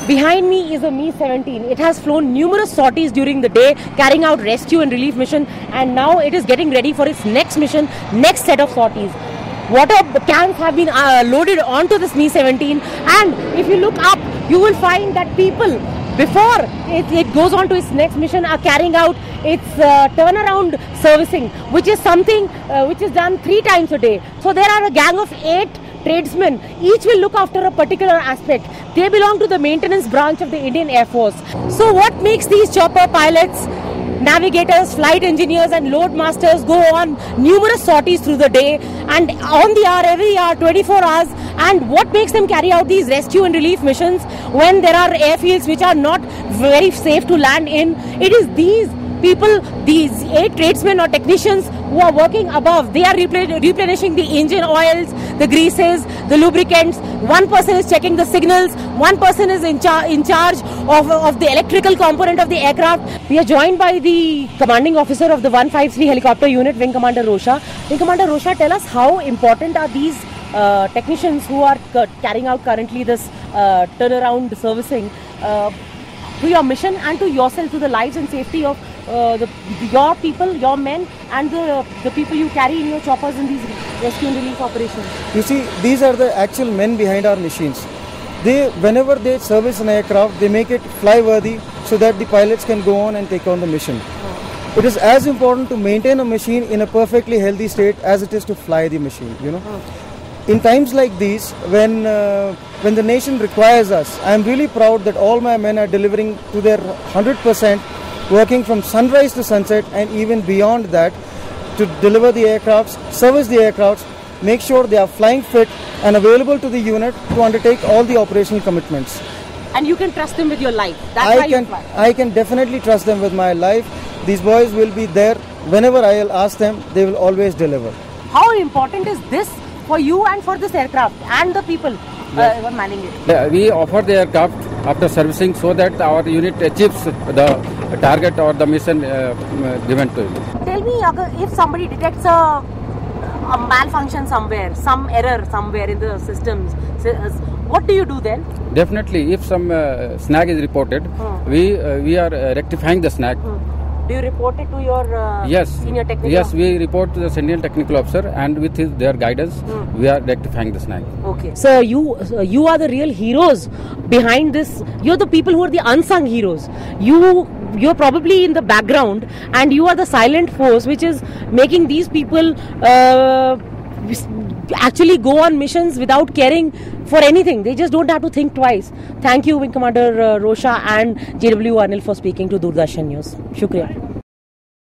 Behind me is a Mi-17. It has flown numerous sorties during the day, carrying out rescue and relief mission, and now it is getting ready for its next mission, next set of sorties. Water cans have been loaded onto this Mi-17, and if you look up, you will find that people, before it goes on to its next mission, are carrying out its turnaround servicing, which is something which is done 3 times a day. So there are a gang of 8 tradesmen. Each will look after a particular aspect. They belong to the maintenance branch of the Indian Air Force. So what makes these chopper pilots, navigators, flight engineers and load masters go on numerous sorties through the day and on the hour, every hour, 24 hours, and what makes them carry out these rescue and relief missions when there are airfields which are not very safe to land in? It is these people, these 8 tradesmen or technicians who are working above. They are replenishing the engine oils, the greases, the lubricants. One person is checking the signals. One person is in charge of the electrical component of the aircraft. We are joined by the commanding officer of the 153 helicopter unit, Wing Commander Rosha. Wing Commander Rosha, tell us how important are these technicians who are carrying out currently this turnaround servicing to your mission and to yourself, to the lives and safety of your people, your men, and the people you carry in your choppers in these rescue and relief operations? You see, these are the actual men behind our machines. Whenever they service an aircraft, they make it fly-worthy so that the pilots can go on and take on the mission. It is as important to maintain a machine in a perfectly healthy state as it is to fly the machine, you know. In times like these, when the nation requires us, I am really proud that all my men are delivering to their 100%, working from sunrise to sunset and even beyond that to deliver the aircrafts, service the aircrafts, make sure they are flying fit and available to the unit to undertake all the operational commitments. And you can trust them with your life. That's why you fly. I can definitely trust them with my life. These boys will be there. Whenever I will ask them, they will always deliver. How important is this for you and for this aircraft and the people who are manning it? We offer the aircraft after servicing so that our unit achieves the target or the mission given to it. Tell me, if somebody detects a malfunction somewhere, some error somewhere in the systems, what do you do then? Definitely, if some snag is reported, we are rectifying the snag. Do you report it to your senior technical? Yes, we report to the senior technical officer, and with their guidance, we are rectifying the snag. Okay. So you are the real heroes behind this. You're the people who are the unsung heroes. You're probably in the background, and you are the silent force which is making these people actually go on missions without caring for anything. They just don't have to think twice. Thank you, Wing Commander Rosha and JW Anil, for speaking to Doordarshan News. Shukriya.